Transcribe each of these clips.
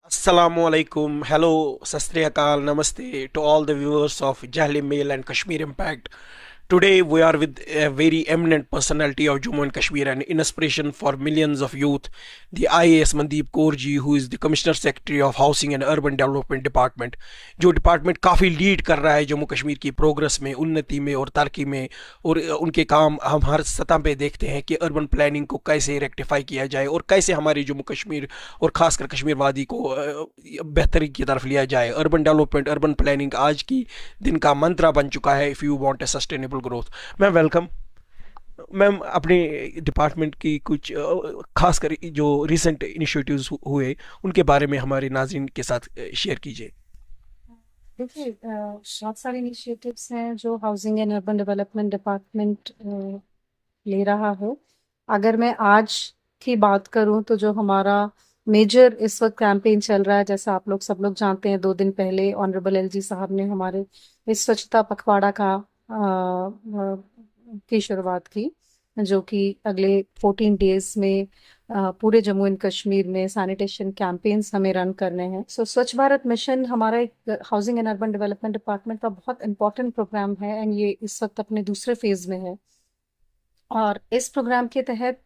Assalamualaikum. Hello, Sastriyakal, Namaste to all the viewers of Jahli Mail and Kashmir Impact. Today we are with a very eminent personality of Jammu and Kashmir and inspiration for millions of youth, the IAS Mandeep Kaur ji, who is the Commissioner Secretary of Housing and Urban Development Department, जो department काफ़ी lead कर रहा है जम्मू कश्मीर की progress में, उन्नति में और तरक्की में। और उनके काम हम हर सतह पे देखते हैं कि अर्बन प्लानिंग को कैसे रेक्टिफाई किया जाए और कैसे हमारे जम्मू कश्मीर और ख़ासकर कश्मीर वादी को बेहतरी की तरफ लिया जाए। अर्बन डेवलपमेंट, अर्बन प्लानिंग आज की दिन का मंत्रा बन चुका है, if you want a sustainable growth. Ma'am welcome. Ma'am अपने डिपार्टमेंट की कुछ खासकर जो रिसेंट इनिशिएटिव्स हुए उनके बारे में हमारे नाज़रीन के साथ शेयर कीजिए। देखिए, बहुत सारे इनिशिएटिव्स हैं जो housing and urban development department ले रहा है। अगर मैं आज की बात करूं तो जो हमारा मेजर इस वक्त कैंपेन चल रहा है, जैसा आप लोग सब लोग जानते हैं, 2 दिन पहले ऑनरेबल एलजी साहब ने हमारे इस स्वच्छता पखवाड़ा की शुरुआत की, जो कि अगले 14 डेज में पूरे जम्मू एंड कश्मीर में सैनिटेशन कैंपेन्स हमें रन करने हैं। स्वच्छ भारत मिशन हमारा एक housing and urban development department का बहुत इंपॉर्टेंट प्रोग्राम है एंड ये इस वक्त अपने दूसरे फेज में है। और इस प्रोग्राम के तहत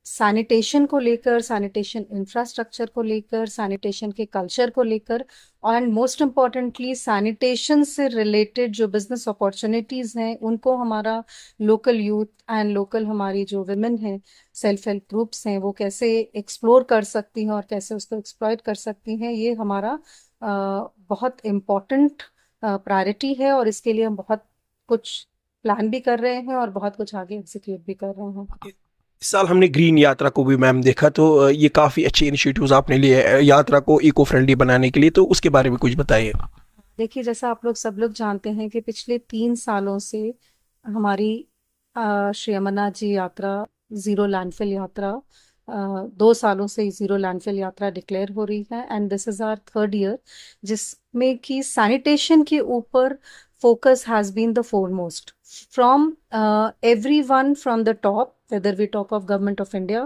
सैनिटेशन को लेकर, सैनिटेशन इंफ्रास्ट्रक्चर को लेकर, सैनिटेशन के कल्चर को लेकर एंड मोस्ट इम्पॉर्टेंटली सैनिटेशन से रिलेटेड जो बिजनेस अपॉर्चुनिटीज हैं उनको हमारा लोकल यूथ एंड लोकल हमारी जो वुमेन हैं, सेल्फ हेल्प ग्रुप्स हैं, वो कैसे एक्सप्लोर कर सकती हैं और कैसे उसको एक्सप्लॉयट कर सकती हैं, ये हमारा बहुत इम्पॉर्टेंट प्रायोरिटी है। और इसके लिए हम बहुत कुछ प्लान भी कर रहे हैं और बहुत कुछ आगे एग्जीक्यूट भी कर रहे हैं। इस साल हमने ग्रीन यात्रा को भी मैम देखा, तो ये काफ़ी अच्छे इनिशिएटिव्स आपने लिए यात्रा को इको फ्रेंडली बनाने के लिए, तो उसके बारे में कुछ बताइए। देखिए, जैसा आप लोग सब लोग जानते हैं कि पिछले 3 सालों से हमारी श्री अमरनाथ जी यात्रा, जीरो लैंडफिल यात्रा, 2 सालों से जीरो लैंडफिल यात्रा डिक्लेयर हो रही है and this is our third year, जिसमें कि सैनिटेशन के ऊपर focus has been the foremost from everyone from the top, whether we talk of government of India,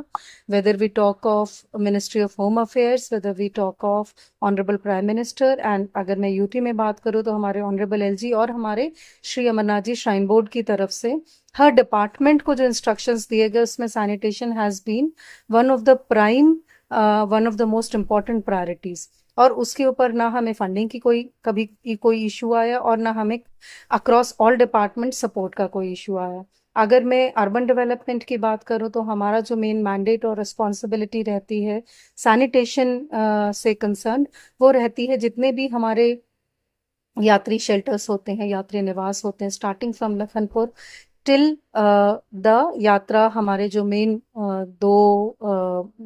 whether we talk of Ministry of Home Affairs, whether we talk of Honorable Prime Minister, and अगर मैं UT में बात करूँ तो हमारे honourable LG और हमारे Shri Amarnath ji shrine board की तरफ से हर डिपार्टमेंट को जो इंस्ट्रक्शंस दिए गए उसमें sanitation has been one of the prime, one of the most important priorities. और उसके ऊपर ना हमें फंडिंग की कोई इशू आया और ना हमें अक्रॉस ऑल डिपार्टमेंट सपोर्ट का कोई इशू आया। अगर मैं अर्बन डेवलपमेंट की बात करूं तो हमारा जो मेन मैंडेट और रिस्पॉन्सिबिलिटी रहती है सैनिटेशन से कंसर्न, वो रहती है जितने भी हमारे यात्री शेल्टर्स होते हैं, यात्री निवास होते हैं, starting from Lakhanpur till the यात्रा, हमारे जो मेन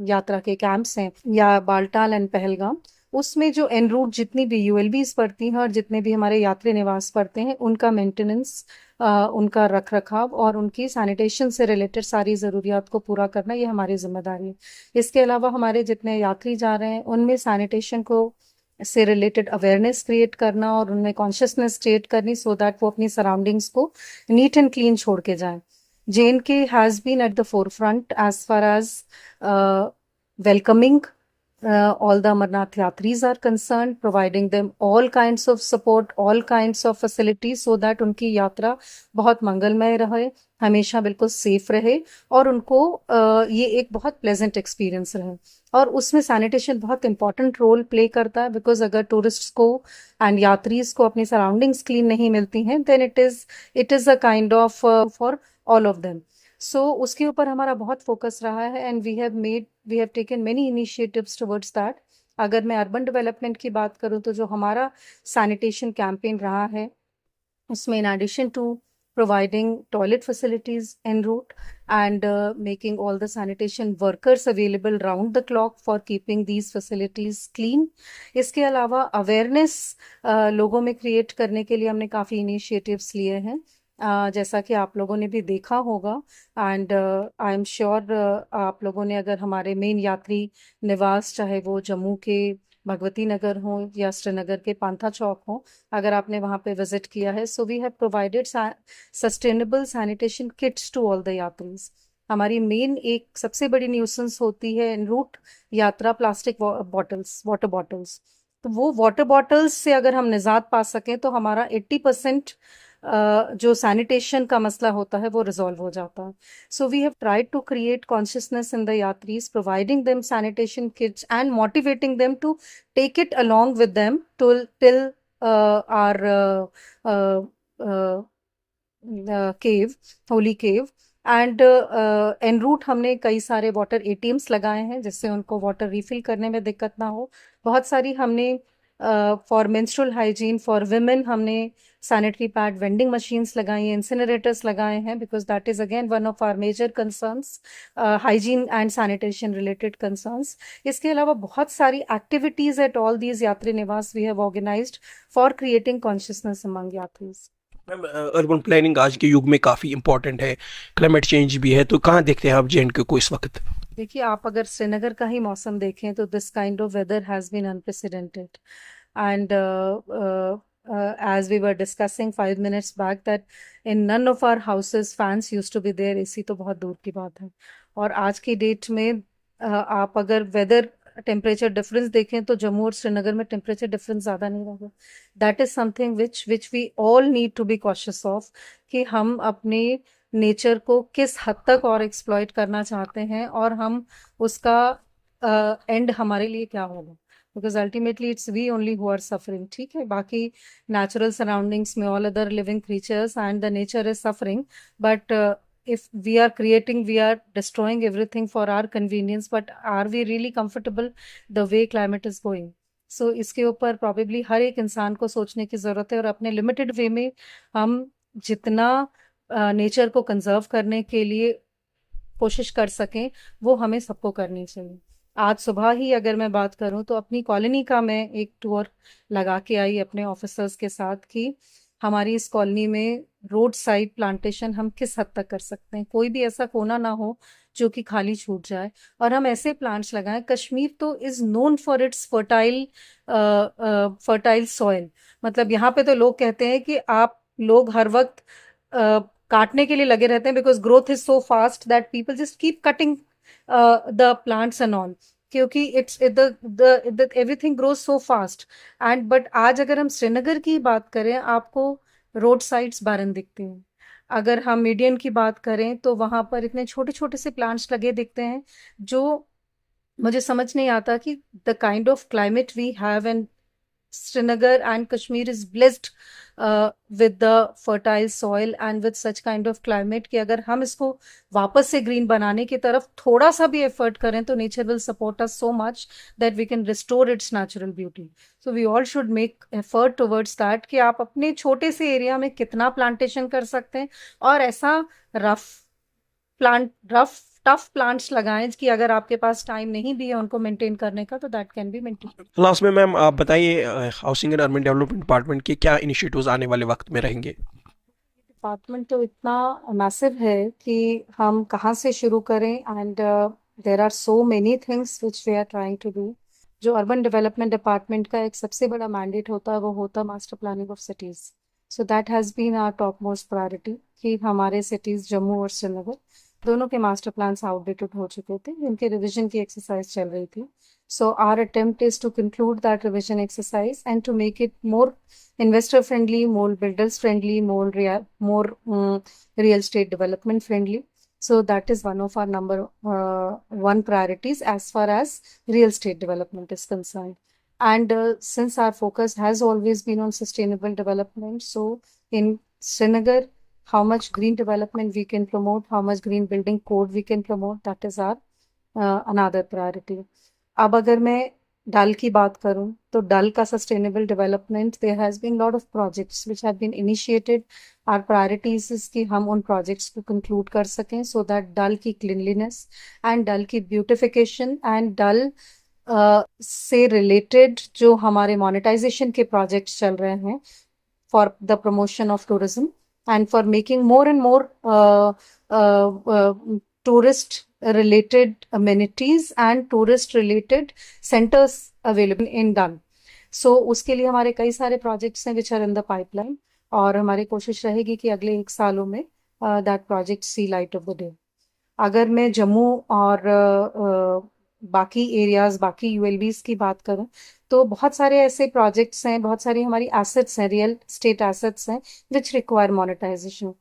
यात्रा के कैंप्स हैं या बालटाल एंड पहलगाम, उसमें जो एन रूट जितनी भी यूएलबीज पड़ती हैं और जितने भी हमारे यात्री निवास पड़ते हैं उनका मेंटेनेंस, उनका रख रखाव और उनकी सैनिटेशन से रिलेटेड सारी ज़रूरियात को पूरा करना, ये हमारी जिम्मेदारी है। इसके अलावा हमारे जितने यात्री जा रहे हैं उनमें सैनिटेशन को से रिलेटेड अवेयरनेस क्रिएट करना और उनमें कॉन्शियसनेस क्रिएट करनी सो दैट वो अपनी सराउंडिंग्स को नीट एंड क्लीन छोड़ के जाएं। JNK has been at the forefront as far as welcoming all the Amarnath Yatris are concerned, providing them all kinds of support, all kinds of facilities so that उनकी यात्रा बहुत मंगलमय रहे, हमेशा बिल्कुल सेफ रहे और उनको ये एक बहुत प्लेजेंट एक्सपीरियंस रहे। और उसमें सैनिटेशन बहुत इंपॉर्टेंट रोल प्ले करता है, बिकॉज अगर टूरिस्ट्स को एंड यात्रीज को अपनी सराउंडिंग्स क्लीन नहीं मिलती हैं then it is a kind of for all of them. So उसके ऊपर हमारा बहुत फोकस रहा है and we have taken many initiatives towards that. अगर मैं अर्बन डेवलपमेंट की बात करूं तो जो हमारा सैनिटेशन कैंपेन रहा है उसमें in addition to providing toilet facilities en route and making all the sanitation workers available round the clock for keeping these facilities clean, इसके अलावा अवेयरनेस लोगों में क्रिएट करने के लिए हमने काफ़ी इनिशिएटिव्स लिए हैं, जैसा कि आप लोगों ने भी देखा होगा एंड आई एम श्योर आप लोगों ने अगर हमारे मेन यात्री निवास, चाहे वो जम्मू के भगवती नगर हो या श्रीनगर के पांथा चौक हो, अगर आपने वहाँ पे विजिट किया है, so we have provided sustainable sanitation kits to all the यात्रीज। हमारी मेन एक सबसे बड़ी न्यूसेंस होती है एन रूट यात्रा प्लास्टिक बॉटल्स, वाटर बॉटल्स। तो वो वाटर बॉटल्स से अगर हम निजात पा सकें तो हमारा 80% जो सैनिटेशन का मसला होता है वो रिजॉल्व हो जाता है। So we have tried to create consciousness in the यात्रीज, providing them sanitation kits and motivating them to take it along with them till our cave, holy cave। And en route हमने कई सारे water ATMs लगाए हैं जिससे उनको water refill करने में दिक्कत ना हो। बहुत सारी हमने for menstrual hygiene for women हमने सैनिटरी पैड वेंडिंग मशीन्स लगाई हैं, इंसिनरेटर्स लगाए हैं, because that is again one of our major concerns, hygiene and sanitation related concerns. इसके अलावा बहुत सारी एक्टिविटीज एट ऑल दीज यात्री निवास we have organised for creating consciousness among यात्रीज। मैम, अर्बन प्लानिंग आज के युग में काफ़ी इम्पोर्टेंट है, क्लाइमेट चेंज भी है, तो कहाँ देखते हैं आप जे को इस वक्त? देखिए, आप अगर श्रीनगर का ही मौसम देखें तो this kind of weather has been unprecedented. And as we were discussing 5 minutes back that in none of our houses fans used to be there, AC तो बहुत दूर की बात है। और आज की डेट में आप अगर वेदर टेम्परेचर डिफरेंस देखें तो जम्मू और श्रीनगर में टेम्परेचर डिफरेंस ज़्यादा नहीं रहेगा। That is something which we all need to be cautious of, कि हम अपने नेचर को किस हद तक और एक्सप्लॉइट करना चाहते हैं और हम उसका एंड हमारे लिए क्या होगा, because ultimately it's we only who are suffering. ठीक है, बाकी नेचुरल सराउंडिंग्स में all other living creatures and the nature is suffering, but if we are creating, we are destroying everything for our convenience, but are we really comfortable the way climate is going? So इसके ऊपर probably हर एक इंसान को सोचने की ज़रूरत है, और अपने लिमिटेड वे में हम जितना नेचर को कंजर्व करने के लिए कोशिश कर सकें वो हमें सबको करनी चाहिए। आज सुबह ही अगर मैं बात करूं तो अपनी कॉलोनी का मैं एक टूर लगा के आई अपने ऑफिसर्स के साथ, कि हमारी इस कॉलोनी में रोड साइड प्लांटेशन हम किस हद तक कर सकते हैं, कोई भी ऐसा कोना ना हो जो कि खाली छूट जाए, और हम ऐसे प्लांट्स लगाएं। कश्मीर तो is known for its fertile soil. मतलब यहाँ पे तो लोग कहते हैं कि आप लोग हर वक्त काटने के लिए लगे रहते हैं, because growth is so fast that people just keep cutting the plants and all, क्योंकि it's the everything grows so fast. And but आज अगर हम श्रीनगर की बात करें, आपको रोड साइड्स बारन दिखते हैं। अगर हम मीडियन की बात करें तो वहां पर इतने छोटे छोटे से प्लांट्स लगे दिखते हैं, जो मुझे समझ नहीं आता कि the kind of climate we have and Srinagar and Kashmir is blessed with the fertile soil and with such kind of climate कि अगर हम इसको वापस से ग्रीन बनाने की तरफ थोड़ा सा भी एफर्ट करें तो nature will support us so much that we can restore its natural beauty. So we all should make effort towards that कि आप अपने छोटे से एरिया में कितना प्लांटेशन कर सकते हैं, और ऐसा रफ टफ प्लांट्स लगाएं कि अगर आपके पास टाइम नहीं भी है उनको मेंटेन करने का तो that can be maintain. Last में मैम आप बताइए, housing and urban development department के क्या इनिशिएटिव्स आने वाले वक्त में रहेंगे? डिपार्टमेंट तो इतना मैसिव है कि हम कहाँ से शुरू करें, and there are so many things which we are trying to do. जो अर्बन डेवलपमेंट डिपार्टमेंट का एक सबसे बड़ा मैंडेट होता है वो होता है master planning of cities. So that has been our top most priority, कि हमारे सिटीज जम्मू और श्रीनगर दोनों के मास्टर प्लान्स आउटडेटेड हो चुके थे, जिनके रिविजन की एक्सरसाइज चल रही थी। So our attempt is to conclude that revision exercise and to make it more investor friendly, more builders friendly, more real estate development friendly. So that is one of our number one priorities as far as real estate development is concerned. And since our focus has always been on sustainable development, so in Srinagar, how much green development we can promote, how much green building code we can promote, that is our another priority. अब अगर मैं डल की बात करूं तो डल का sustainable development, there has been lot of projects which have been initiated. Our priorities is कि हम उन प्रोजेक्ट्स को कंक्लूड कर सकें सो दैट डल की क्लीनलीनेस एंड डल की ब्यूटिफिकेशन एंड डल से रिलेटेड जो हमारे मोनेटाइजेशन के प्रोजेक्ट्स चल रहे हैं for the promotion of tourism and for making more and more tourist related amenities and tourist related centers available in Dal. So उसके लिए हमारे कई सारे projects हैं which are in the pipeline, और हमारी कोशिश रहेगी कि अगले 1 सालों में that project see light of the day. अगर मैं जम्मू और बाकी एरियाज, बाकी यूएलबीज की बात करूं, तो बहुत सारे ऐसे प्रोजेक्ट्स हैं, बहुत सारी हमारी एसेट्स हैं, रियल स्टेट एसेट्स हैं, विच रिक्वायर मोनेटाइजेशन।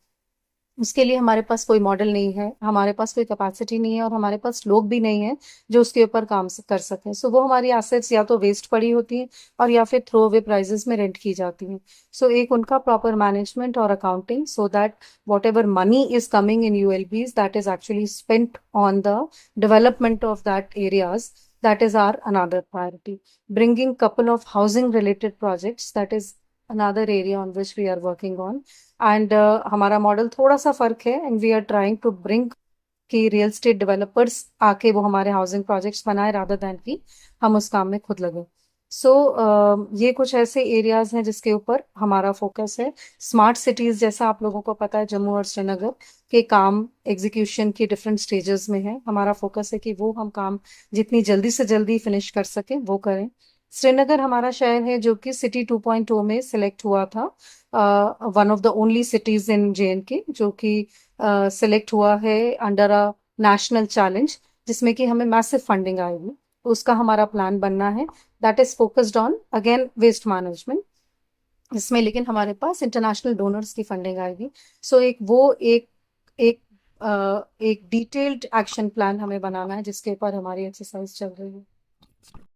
उसके लिए हमारे पास कोई मॉडल नहीं है, हमारे पास कोई कैपेसिटी नहीं है, और हमारे पास लोग भी नहीं है जो उसके ऊपर काम कर सकें। सो वो हमारी एसेट्स या तो वेस्ट पड़ी होती हैं, और या फिर थ्रो अवे प्राइजेस में रेंट की जाती हैं। सो एक उनका प्रॉपर मैनेजमेंट और accounting, so that whatever money is coming in ULBs, that is actually spent on the development of that areas, that is our another priority. Bringing couple of housing related projects, that is another area on which we are working on. And हमारा model थोड़ा सा फर्क है, and we are trying to bring कि real estate developers आके वो हमारे housing projects बनाए, रादर देन कि हम उस काम में खुद लगे। सो ये कुछ ऐसे एरियाज हैं जिसके ऊपर हमारा फोकस है। स्मार्ट सिटीज, जैसा आप लोगों को पता है, जम्मू और श्रीनगर के काम एग्जीक्यूशन की डिफरेंट स्टेजेस में है। हमारा फोकस है कि वो हम काम जितनी जल्दी से जल्दी फिनिश कर सकें वो करें। श्रीनगर हमारा शहर है जो कि सिटी 2.0 में सिलेक्ट हुआ था, one of the only cities in JNK जो कि सिलेक्ट हुआ है अंडर अ नेशनल चैलेंज, जिसमें कि हमें मैसिव फंडिंग आएगी। तो उसका हमारा प्लान बनना है, that is focused on again waste management. इसमें लेकिन हमारे पास इंटरनेशनल डोनर्स की फंडिंग आएगी। सो एक एक डिटेल्ड एक्शन प्लान हमें बनाना है, जिसके ऊपर हमारी एक्सरसाइज चल रही है।